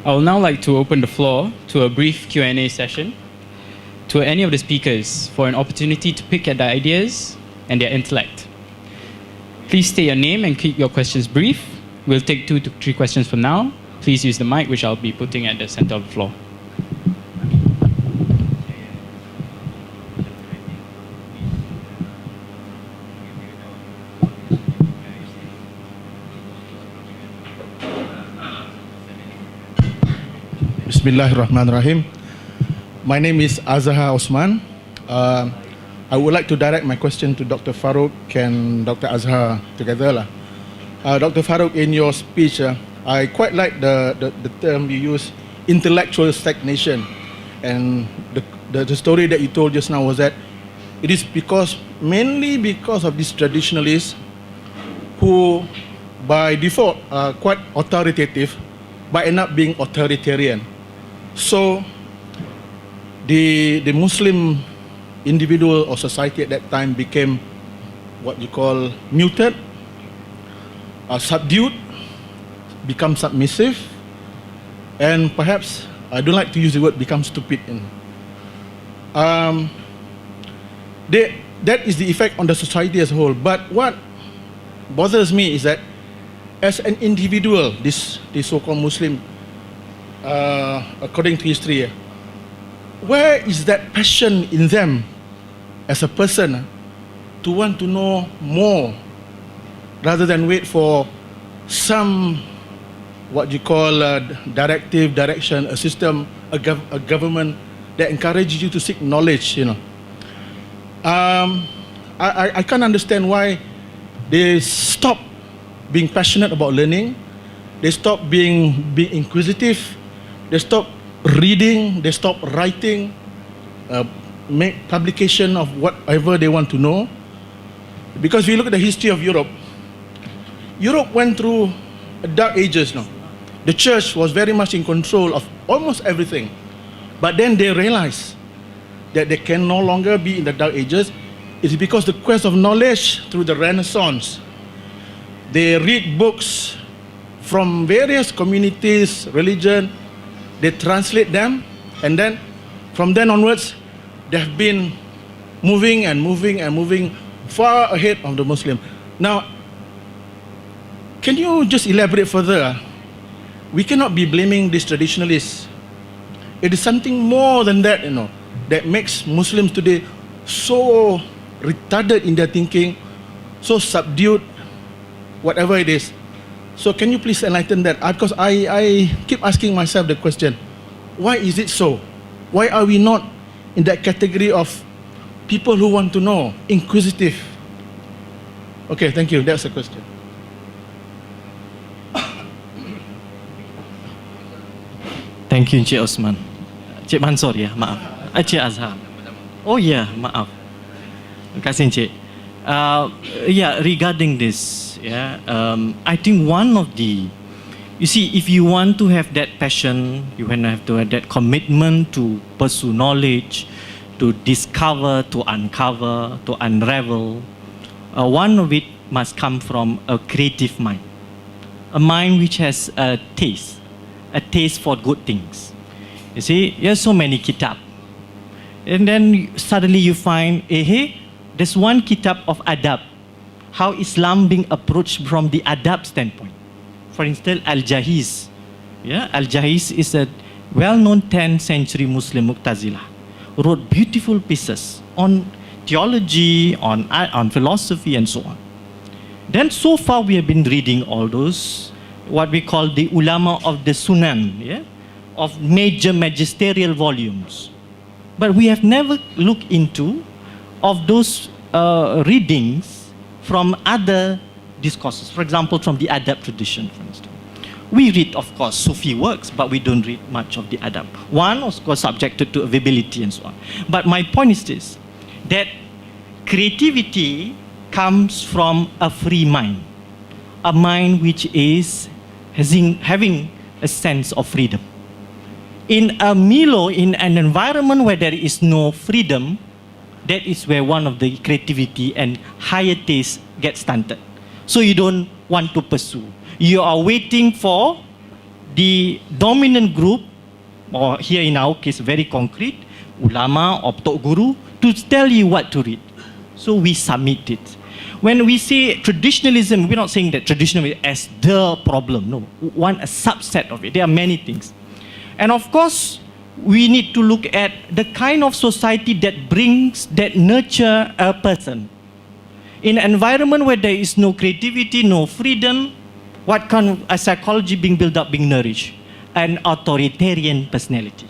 I would now like to open the floor to a brief Q&A session to any of the speakers for an opportunity to pick at their ideas and their intellect. Please state your name and keep your questions brief. We'll take 2 to 3 questions for now. Please use the mic, which I'll be putting at the center of the floor. Bismillahirrahmanirrahim. My name is Azhar Osman. I would like to direct my question to Dr. Farouk and Dr. Azhar together. Dr. Farouk, in your speech, I quite like the term you use, intellectual stagnation. And the story that you told just now was that it is mainly because of these traditionalists who by default are quite authoritative but end up being authoritarian. So the Muslim individual or society at that time became what you call muted, subdued, become submissive, and perhaps, I don't like to use the word become stupid. That is the effect on the society as a whole. But what bothers me is that as an individual, this so-called Muslim, according to history, where is that passion in them as a person to want to know more rather than wait for some what you call direction, a system, a government that encourages you to seek knowledge, I can't understand why they stop being passionate about learning, they stop being inquisitive, they stop reading, they stop writing, make publication of whatever they want to know. Because if you look at the history of Europe went through dark ages now. The church was very much in control of almost everything. But then they realized that they can no longer be in the dark ages. It's because the quest of knowledge through the Renaissance. They read books from various communities, religion, they translate them, and then from then onwards, they have been moving far ahead of the Muslim. Now, can you just elaborate further? We cannot be blaming these traditionalists. It is something more than that, that makes Muslims today so retarded in their thinking, so subdued, whatever it is. So can you please enlighten that? Because I keep asking myself the question, why is it so? Why are we not in that category of people who want to know, inquisitive? Okay, thank you. That's the question. Thank you, Encik Osman. Encik Mansor, ya, maaf. Encik Azhar. Oh ya, maaf. Terima kasih, Encik. Regarding this, I think one of the, you see, if you want to have that passion, you have to have that commitment to pursue knowledge, to discover, to uncover, to unravel, one of it must come from a creative mind, a mind which has a taste for good things. You see, there's so many kitab. And then suddenly you find, there's one kitab of adab, how Islam being approached from the adab standpoint. For instance, Al-Jahiz. Al-Jahiz is a well-known 10th century Muslim Mu'tazilah. Wrote beautiful pieces on theology, on philosophy, and so on. Then so far we have been reading all those, what we call the ulama of the Sunan, of major magisterial volumes. But we have never looked into of those readings from other discourses. For example, from the adab tradition, for instance. We read, of course, Sufi works, but we don't read much of the adab. One, of course, subjected to availability and so on. But my point is this, that creativity comes from a free mind, a mind which is having a sense of freedom. In a Milo, in an environment where there is no freedom, that is where one of the creativity and higher taste gets stunted. So you don't want to pursue. You are waiting for the dominant group, or here in our case very concrete, ulama or tok guru, to tell you what to read. So we submit it. When we say traditionalism, we're not saying that traditionalism as the problem. No, a subset of it. There are many things. And of course, we need to look at the kind of society that nurture a person. In an environment where there is no creativity, no freedom, what kind of a psychology being built up, being nourished? An authoritarian personality.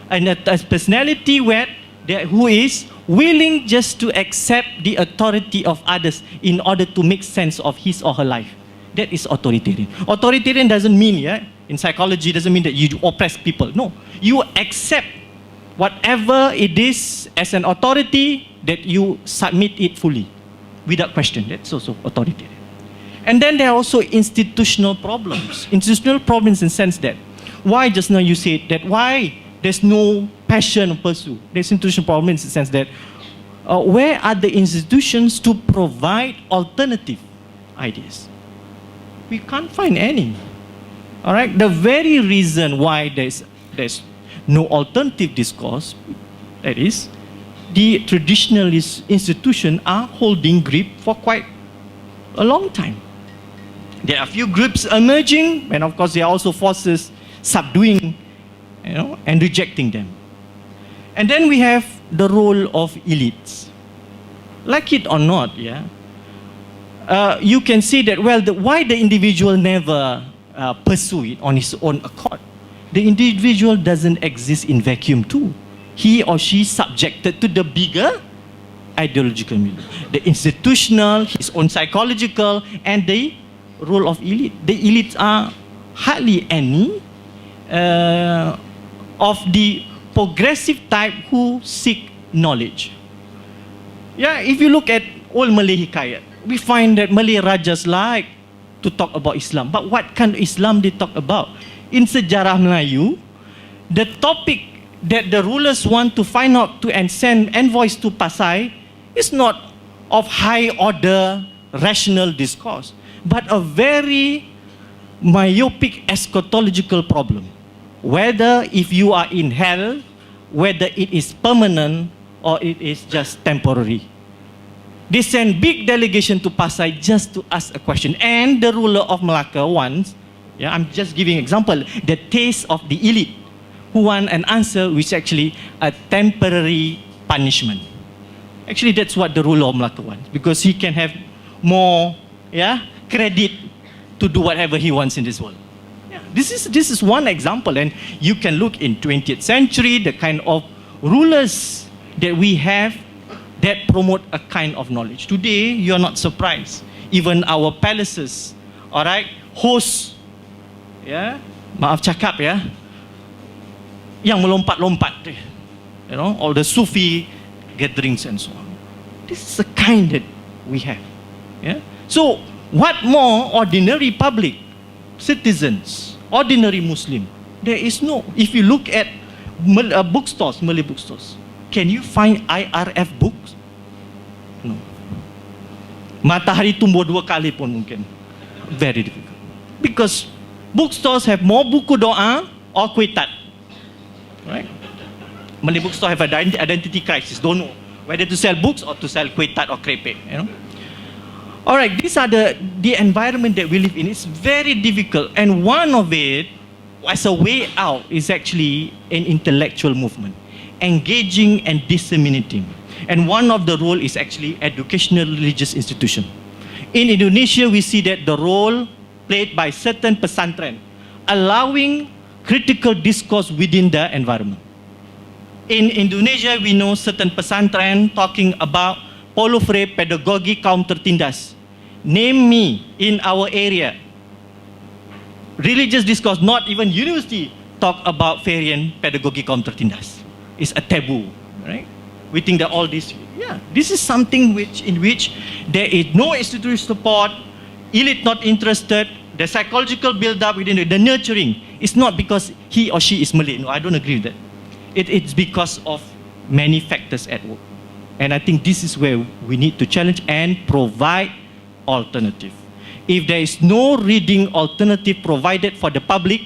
And a personality who is willing just to accept the authority of others in order to make sense of his or her life. That is authoritarian. Authoritarian doesn't mean, in psychology, doesn't mean that you oppress people. No, you accept whatever it is as an authority, that you submit it fully, without question. That's also authoritarian. And then there are also institutional problems. Institutional problems in the sense that, why just now you said that, why there's no passion to pursue? There's institutional problems in the sense that, where are the institutions to provide alternative ideas? We can't find any. All right. The very reason why there's no alternative discourse, that is, the traditionalist institutions are holding grip for quite a long time. There are a few groups emerging, and of course there are also forces subduing, and rejecting them. And then we have the role of elites. Like it or not, you can see that, why the individual never pursue it on his own accord. The individual doesn't exist in vacuum too. He or she is subjected to the bigger ideological milieu. The institutional, his own psychological, and the role of elite. The elites are hardly any of the progressive type who seek knowledge. If you look at old Malay hikayat, we find that Malay rajas like to talk about Islam. But what kind of Islam they talk about? In sejarah Melayu, the topic that the rulers want to find out and send envoys to Pasai is not of high order rational discourse, but a very myopic eschatological problem. Whether if you are in hell, whether it is permanent or it is just temporary. They send big delegation to Pasai just to ask a question. And the ruler of Malacca wants, I'm just giving example, the taste of the elite, who want an answer which is actually a temporary punishment. Actually, that's what the ruler of Malacca wants, because he can have more credit to do whatever he wants in this world. This is one example, and you can look in 20th century, the kind of rulers that we have that promote a kind of knowledge. Today, you are not surprised. Even our palaces, all right, host, maaf cakap yang melompat-lompat, all the Sufi gatherings and so on. This is the kind that we have. So, what more ordinary public, citizens, ordinary Muslim? There is no. If you look at bookstores, Malay bookstores, can you find IRF books? No. Matahari tumbuh 2 kali pun mungkin. Very difficult. Because bookstores have more buku doa or kuih tat. Right? Malay bookstore have an identity crisis. Don't know whether to sell books or to sell kuih tat or krepek. All right, these are the environment that we live in. It's very difficult, and one of it, as a way out, is actually an intellectual movement, engaging and disseminating. And one of the role is actually educational religious institution. In Indonesia, we see that the role played by certain pesantren, allowing critical discourse within the environment. In Indonesia, we know certain pesantren talking about polofre pedagogi kaum tertindas. Name me in our area. Religious discourse, not even university, talk about variant pedagogi kaum tertindas. It's a taboo, right? We think that all this, this is something in which there is no institutional support, elite not interested, the psychological build-up within the nurturing. It's not because he or she is Malay. No, I don't agree with that. It's because of many factors at work. And I think this is where we need to challenge and provide alternative. If there is no reading alternative provided for the public,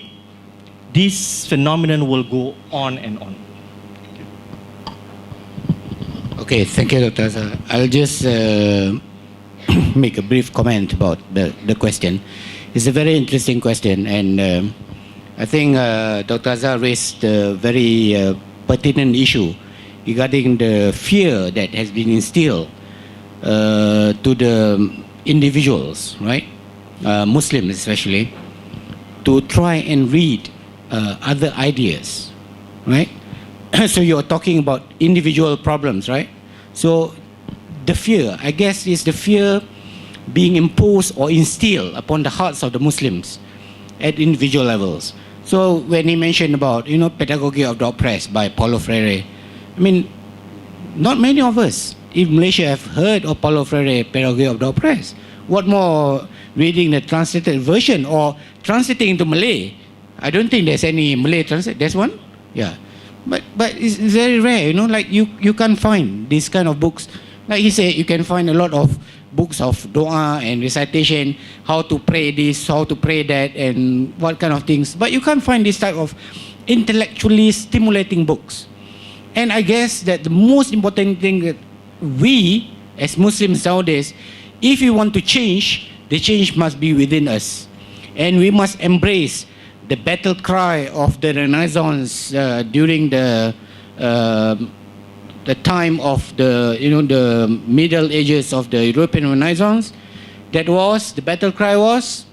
this phenomenon will go on and on. Okay, thank you, Dr. Azhar. I'll just make a brief comment about the question. It's a very interesting question, and I think Dr. Azhar raised a very pertinent issue regarding the fear that has been instilled to the individuals, right? Muslims especially, to try and read other ideas, right? So you're talking about individual problems, right? So the fear, I guess, is the fear being imposed or instilled upon the hearts of the Muslims at individual levels. So when he mentioned about, Pedagogy of the Oppressed by Paulo Freire, I mean, not many of us in Malaysia have heard of Paulo Freire, Pedagogy of the Oppressed. What more reading the translated version or translating into Malay? I don't think there's any Malay translate. There's one? Yeah. But it's very rare, like you can't find these kind of books. Like he said, you can find a lot of books of dua and recitation, how to pray this, how to pray that, and what kind of things. But you can't find this type of intellectually stimulating books. And I guess that the most important thing that we, as Muslims nowadays, if we want to change, the change must be within us. And we must embrace the battle cry of the Renaissance during the time of the Middle Ages of the European Renaissance. That was, the battle cry was,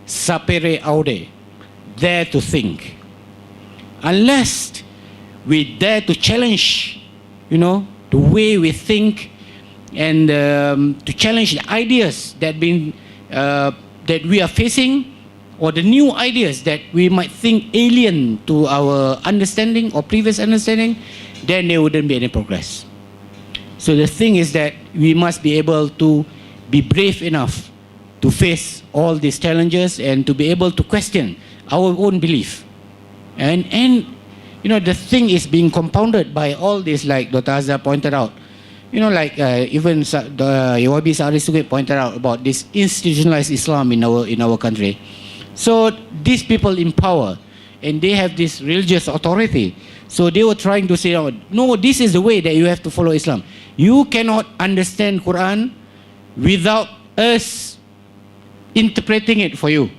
sapere aude, dare to think. Unless we dare to challenge, the way we think, and to challenge the ideas that we are facing, or the new ideas that we might think alien to our understanding or previous understanding, then there wouldn't be any progress. So the thing is that we must be able to be brave enough to face all these challenges and to be able to question our own belief. And the thing is being compounded by all this, like Dr. Azhar pointed out. Even the Yawabi Sa'ari Sugit pointed out about this institutionalized Islam in our country. So these people in power, and they have this religious authority. So they were trying to say, no, this is the way that you have to follow Islam. You cannot understand Quran without us interpreting it for you.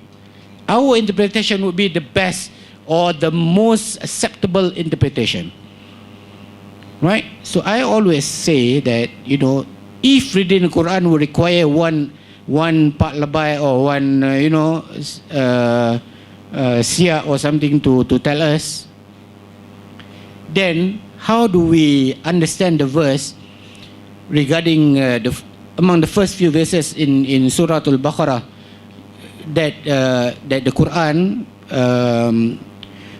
Our interpretation would be the best or the most acceptable interpretation. Right? So I always say that, if reading the Quran would require one part labai or one, siya or something to tell us, then how do we understand the verse regarding among the first few verses in Surah Al-Baqarah that the Quran,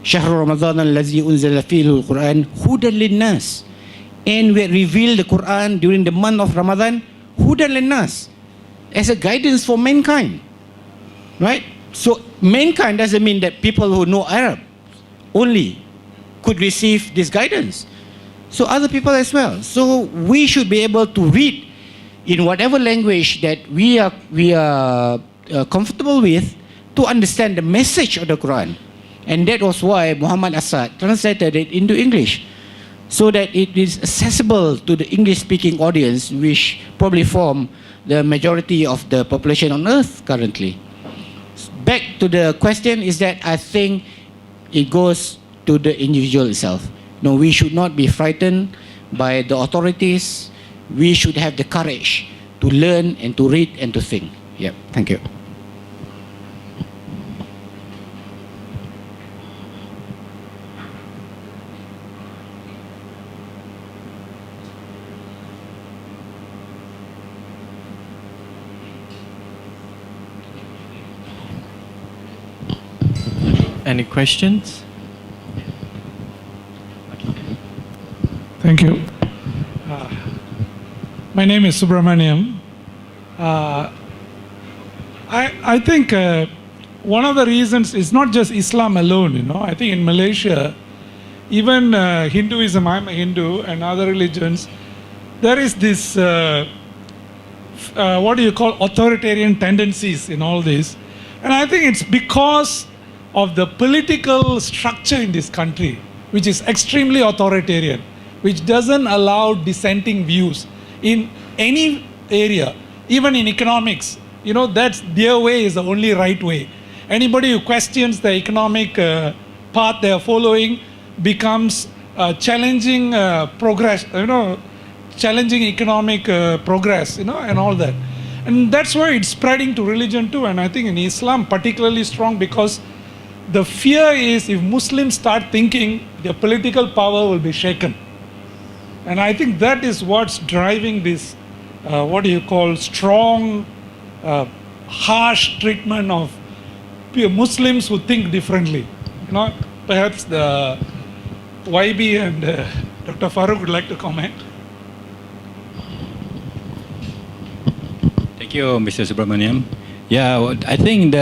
Shahr Ramadan al-Lazi unzila fihi al-Quran hudan lin-nas, and we reveal the Quran during the month of Ramadan hudan lin-nas, as a guidance for mankind, right? So mankind doesn't mean that people who know Arab only could receive this guidance. So other people as well. So we should be able to read in whatever language that we are comfortable with to understand the message of the Quran. And that was why Muhammad Asad translated it into English, so that it is accessible to the English-speaking audience, which probably form the majority of the population on earth currently. Back to the question is that I think it goes to the individual itself. We should not be frightened by the authorities. We should have the courage to learn and to read and to think. Yeah, thank you. Any questions? Thank you. My name is Subramaniam. I think one of the reasons is not just Islam alone. I think in Malaysia, even Hinduism, I'm a Hindu, and other religions, there is this, authoritarian tendencies in all this. And I think it's because of the political structure in this country, which is extremely authoritarian, which doesn't allow dissenting views in any area, even in economics. You know, that's their way is the only right way. Anybody who questions the economic path they are following becomes challenging progress, challenging economic progress, and all that. And that's why it's spreading to religion too. And I think in Islam particularly strong, because the fear is if Muslims start thinking, their political power will be shaken. And I think that is what's driving this, strong, harsh treatment of Muslims who think differently. Perhaps the YB and Dr. Farooq would like to comment. Thank you, Mr. Subramaniam. Yeah, I think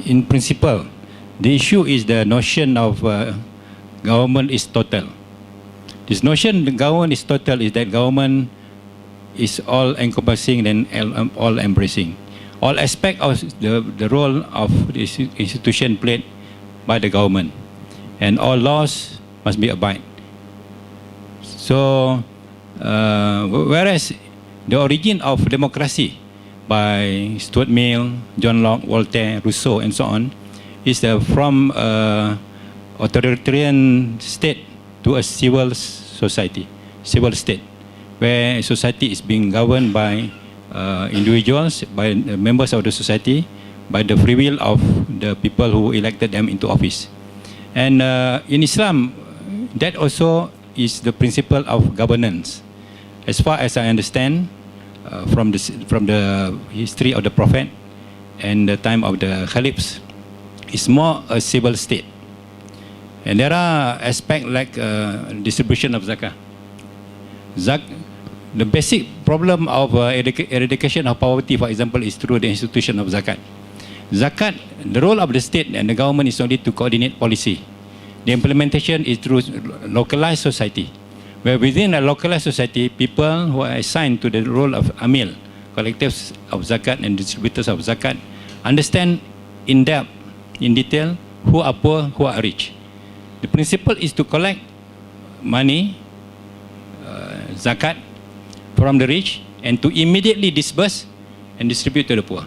in principle, the issue is the notion of government is total. This notion the government is total is that government is all-encompassing and all-embracing. All aspects of the role of the institution played by the government, and all laws must be abided. So, whereas the origin of democracy by Stuart Mill, John Locke, Voltaire, Rousseau, and so on, is from authoritarian state to a civil society, civil state, where society is being governed by individuals, by the members of the society, by the free will of the people who elected them into office. And in Islam, that also is the principle of governance. As far as I understand, from the history of the Prophet and the time of the Caliphs, it's more a civil state. And there are aspects like distribution of zakah. The basic problem of eradication of poverty, for example, is through the institution of zakat. Zakat, the role of the state and the government is only to coordinate policy. The implementation is through localized society, where within a localized society, people who are assigned to the role of amil, collectors of zakat and distributors of zakat, understand in depth, in detail, who are poor, who are rich. The principle is to collect money, zakat, from the rich and to immediately disburse and distribute to the poor.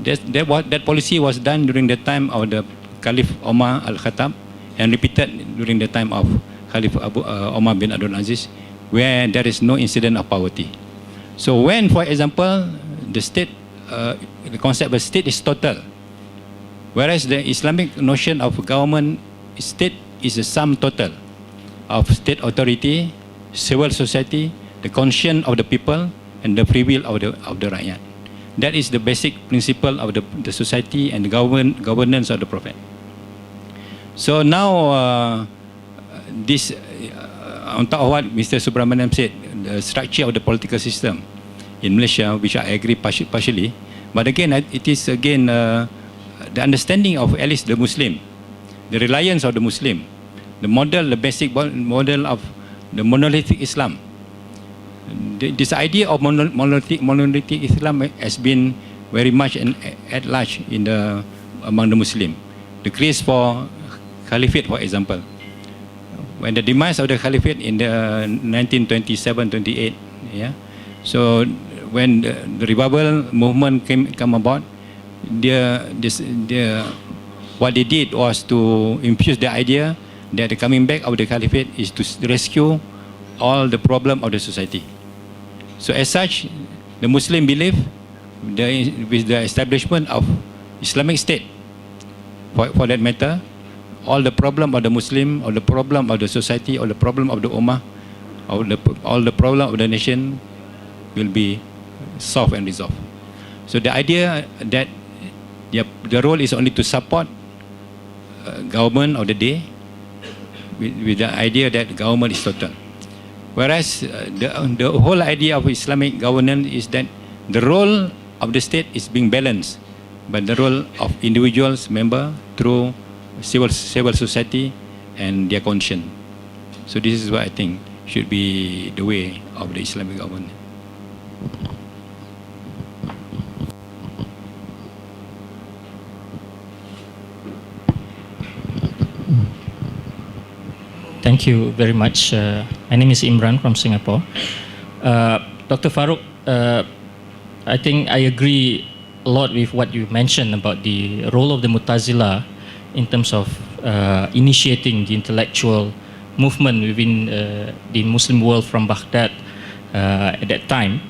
That policy was done during the time of the Caliph Omar al-Khattab and repeated during the time of Caliph Omar bin Abdul Aziz, where there is no incident of poverty. So when, for example, the state, the concept of state is total, whereas the Islamic notion of government state is a sum total of state authority, civil society, the conscience of the people, and the free will of the rakyat. That is the basic principle of the society and the governance of the Prophet. So now, this, on top of what Mr. Subramaniam said, the structure of the political system in Malaysia, which I agree partially, but again, it is again the understanding of at least the Muslim, the reliance of the Muslim, the model, the basic model of the monolithic Islam. This idea of monolithic Islam has been very much at large among the Muslim. The case for Caliphate, for example, when the demise of the Caliphate in the 1927-28, yeah. So when the revival movement come about, what they did was to infuse the idea that the coming back of the Caliphate is to rescue all the problem of the society. So as such, the Muslim believe with the establishment of Islamic State, for that matter, all the problem of the Muslim, or the problem of the society, or the problem of the Ummah, all the problem of the nation will be solved and resolved. So the idea that the role is only to support government of the day, with the idea that government is total. Whereas the whole idea of Islamic governance is that the role of the state is being balanced by the role of individuals, member, through civil society and their conscience. So this is what I think should be the way of the Islamic government. Thank you very much. My name is Imran from Singapore. Dr. Farouk, I think I agree a lot with what you mentioned about the role of the Mu'tazila in terms of initiating the intellectual movement within the Muslim world from Baghdad at that time.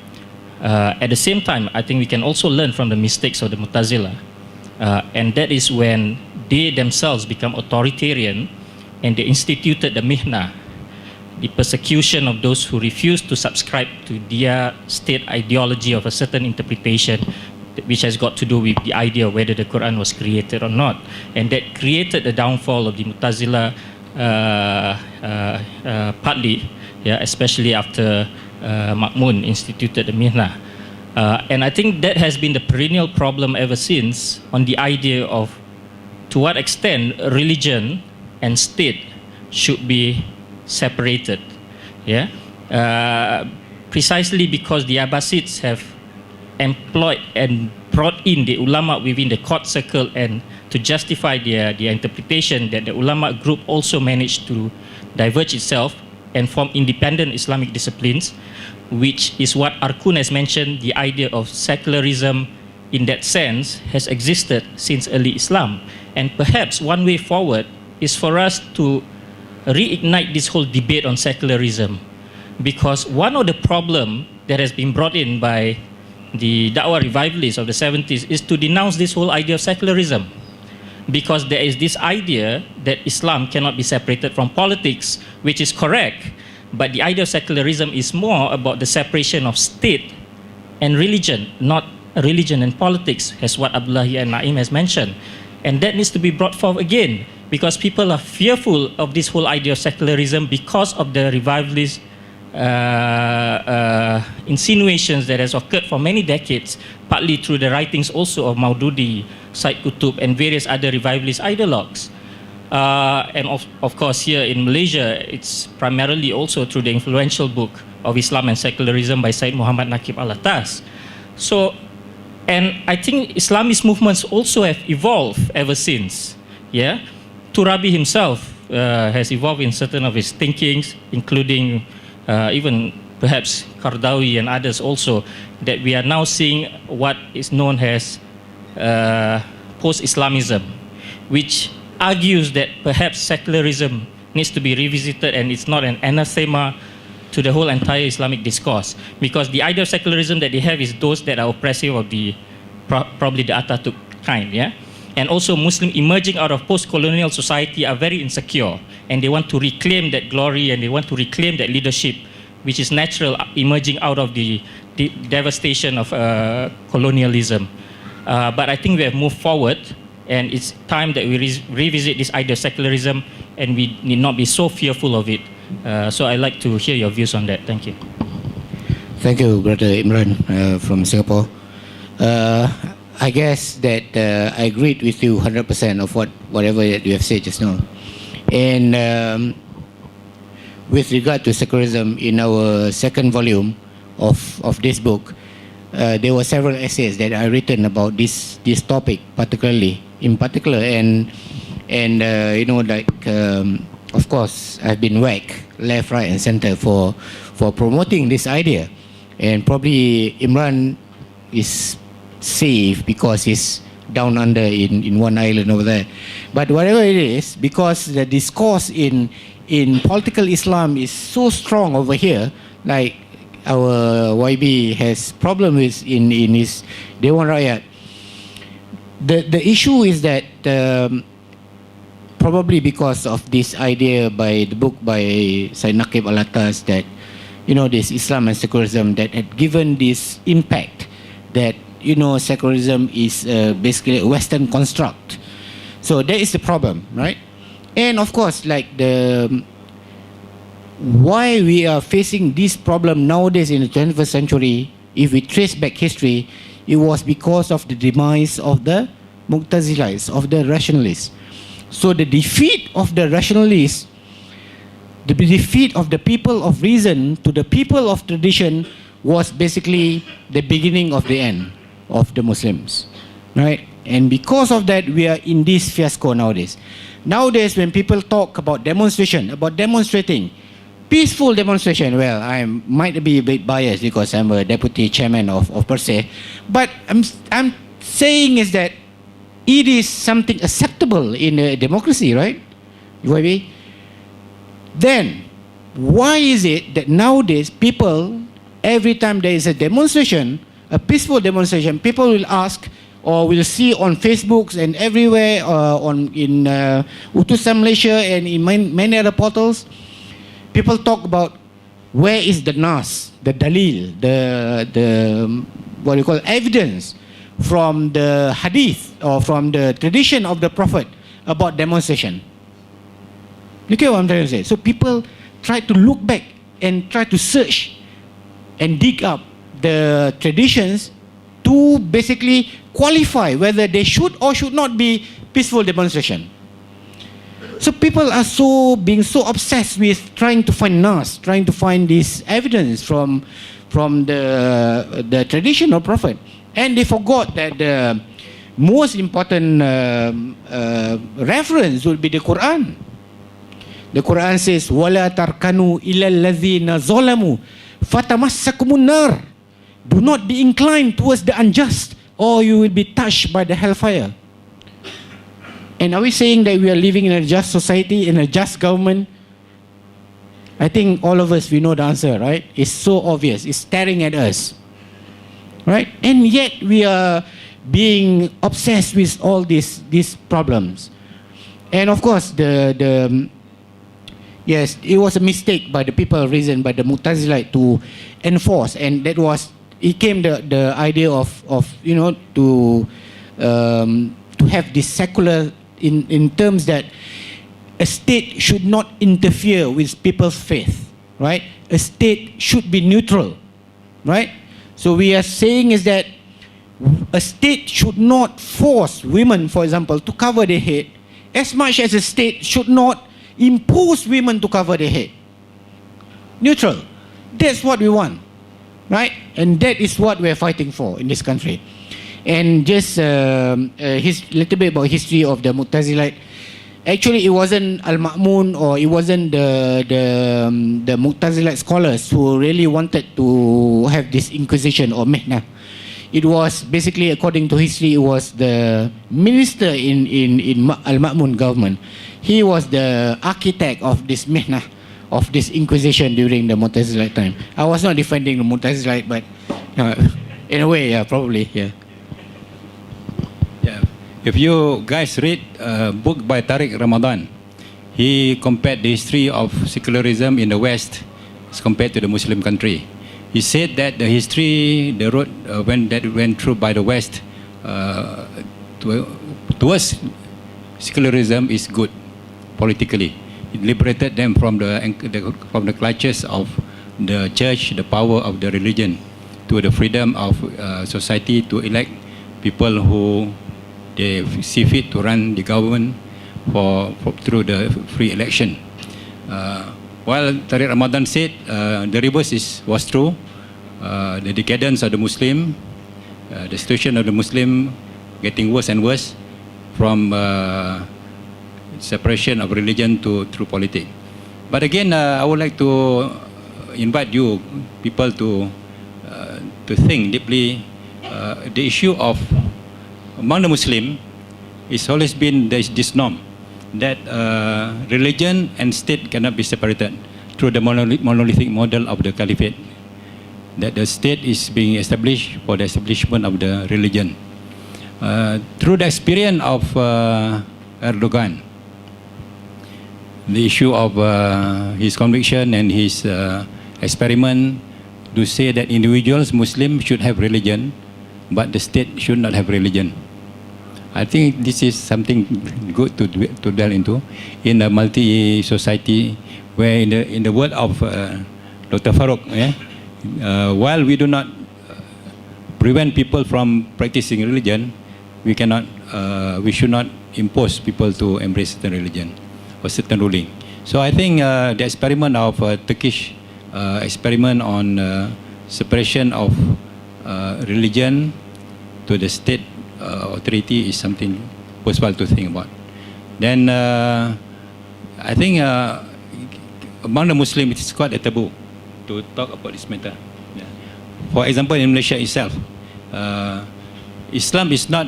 At the same time, I think we can also learn from the mistakes of the Mu'tazila. And that is when they themselves become authoritarian and they instituted the mihna, the persecution of those who refuse to subscribe to their state ideology of a certain interpretation, which has got to do with the idea of whether the Quran was created or not. And that created the downfall of the Mu'tazila partly, especially after Ma'mun instituted the mihna. And I think that has been the perennial problem ever since on the idea of to what extent religion and state should be separated. Precisely because the Abbasids have employed and brought in the ulama within the court circle and to justify their interpretation, that the ulama group also managed to diverge itself and form independent Islamic disciplines, which is what Arkun has mentioned. The idea of secularism in that sense has existed since early Islam. And perhaps one way forward is for us to reignite this whole debate on secularism, because one of the problems that has been brought in by the Da'wah revivalists of the 70s is to denounce this whole idea of secularism, because there is this idea that Islam cannot be separated from politics, which is correct, but the idea of secularism is more about the separation of state and religion, not religion and politics, as what Abdullahi and Naim has mentioned. And that needs to be brought forth again, because people are fearful of this whole idea of secularism because of the revivalist insinuations that has occurred for many decades, partly through the writings also of Maududi, Said Qutb, and various other revivalist ideologues. And of course here in Malaysia, it's primarily also through the influential book of Islam and Secularism by Syed Muhammad Naqib Al-Atas. So, and I think Islamist movements also have evolved ever since. Turabi himself has evolved in certain of his thinkings, including even perhaps Qardawi and others also, that we are now seeing what is known as post-Islamism, which argues that perhaps secularism needs to be revisited and it's not an anathema to the whole entire Islamic discourse, because the idea of secularism that they have is those that are oppressive of the probably the Ataturk kind, and also Muslim emerging out of post-colonial society are very insecure and they want to reclaim that glory and they want to reclaim that leadership which is natural emerging out of the devastation of colonialism. But I think we have moved forward, and it's time that we revisit this idea of secularism, and we need not be so fearful of it. So I'd like to hear your views on that. Thank you. Thank you, Brother Imran from Singapore. I guess that I agreed with you 100% of whatever that you have said just now. And with regard to secularism, in our second volume of this book, there were several essays that I written about this topic in particular, and of course I've been whacked left, right, and center for promoting this idea, and probably Imran is safe because he's down under in one island over there. But whatever it is, because the discourse in political Islam is so strong over here, like our YB has problem with in his Dewan Rakyat. The issue is that probably because of this idea by the book by Syed Naqib Al-Atas, that this Islam and secularism that had given this impact that secularism is basically a Western construct. So that is the problem, right? And of course, like why we are facing this problem nowadays in the 21st century, if we trace back history, it was because of the demise of the Mu'tazilites, of the rationalists. So the defeat of the rationalists, the defeat of the people of reason to the people of tradition, was basically the beginning of the end of the Muslims, right? And because of that, we are in this fiasco nowadays. Nowadays, when people talk about demonstration, about demonstrating, peaceful demonstration, well, I might be a bit biased because I'm a deputy chairman of per se, but I'm saying is that it is something acceptable in a democracy, right? You know what I mean? Then, why is it that nowadays people, every time there is a demonstration, a peaceful demonstration, people will ask or will see on Facebooks and everywhere, in Utusan Malaysia and in many other portals, people talk about where is the nas, the dalil, the what you call evidence from the hadith or from the tradition of the Prophet about demonstration. You get what I'm trying to say? So people try to look back and try to search and dig up the traditions to basically qualify whether they should or should not be peaceful demonstration. So people are being so obsessed with trying to find nas, trying to find this evidence from the tradition of Prophet, and they forgot that the most important reference would be the Quran. The Quran says, "Wala tarkanu ila allazina zalamu fatamassakumun nar." Do not be inclined towards the unjust, or you will be touched by the hellfire. And are we saying that we are living in a just society, in a just government? I think all of us, we know the answer, right? It's so obvious. It's staring at us, right? And yet we are being obsessed with all these problems. And of course, yes, it was a mistake by the people reasoned by the Mu'tazilite to enforce, and that was, it came the idea of to have this secular in terms that a state should not interfere with people's faith, right? A state should be neutral, right? So we are saying is that a state should not force women, for example, to cover their head, as much as a state should not impose women to cover their head. Neutral. That's what we want, right? And that is what we're fighting for in this country. And just little bit about history of the Mu'tazilite. Actually, it wasn't Al-Ma'mun or it wasn't the Mu'tazilite scholars who really wanted to have this inquisition or mihna. It was basically, according to history, it was the minister in Al-Ma'mun government. He was the architect of this mihna, of this inquisition during the Mu'tazilite time. I was not defending the Mu'tazilite, but in a way, yeah, probably, yeah. If you guys read a book by Tariq Ramadan, he compared the history of secularism in the West as compared to the Muslim country. He said that the history, the road went through by the West towards secularism is good politically. It liberated them from the clutches of the church, the power of the religion, to the freedom of society to elect people who they see fit to run the government through the free election. While Tariq Ramadan said the reverse was true, the decadence of the Muslim, the situation of the Muslim getting worse and worse from separation of religion through politics. But again, I would like to invite you people to think deeply. The issue of among the Muslim, it's always been this norm that religion and state cannot be separated through the monolithic model of the caliphate. That the state is being established for the establishment of the religion. Through the experience of Erdogan, the issue of his conviction and his experiment to say that individuals, Muslims, should have religion, but the state should not have religion. I think this is something good to delve into in a multi-society where in the word of Dr. Farouk, while we do not prevent people from practicing religion, we should not impose people to embrace certain religion or certain ruling. So I think the experiment of Turkish experiment on separation of religion to the state authority is something worthwhile to think about. then I think among the Muslims it is quite a taboo to talk about this matter. Yeah. For example, in Malaysia itself, Islam is not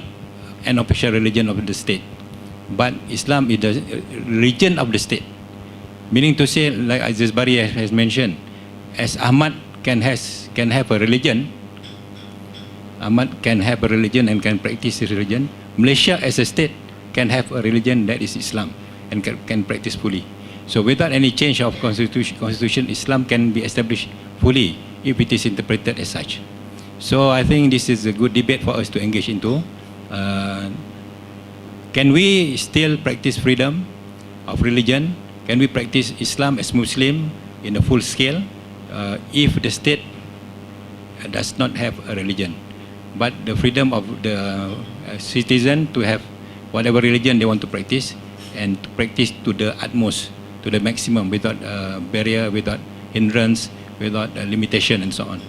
an official religion of the state, but Islam is the religion of the state. Meaning to say, like Aziz Bari has mentioned, as Ahmad can have a religion, Ahmad can have a religion and can practice his religion, Malaysia as a state can have a religion that is Islam and can practice fully. So without any change of constitution, Islam can be established fully if it is interpreted as such. So I think this is a good debate for us to engage into. Can we still practice freedom of religion? Can we practice Islam as Muslim in a full scale if the state does not have a religion? But the freedom of the citizen to have whatever religion they want to practice and to practice to the utmost, to the maximum, without barrier, without hindrance, without limitation and so on.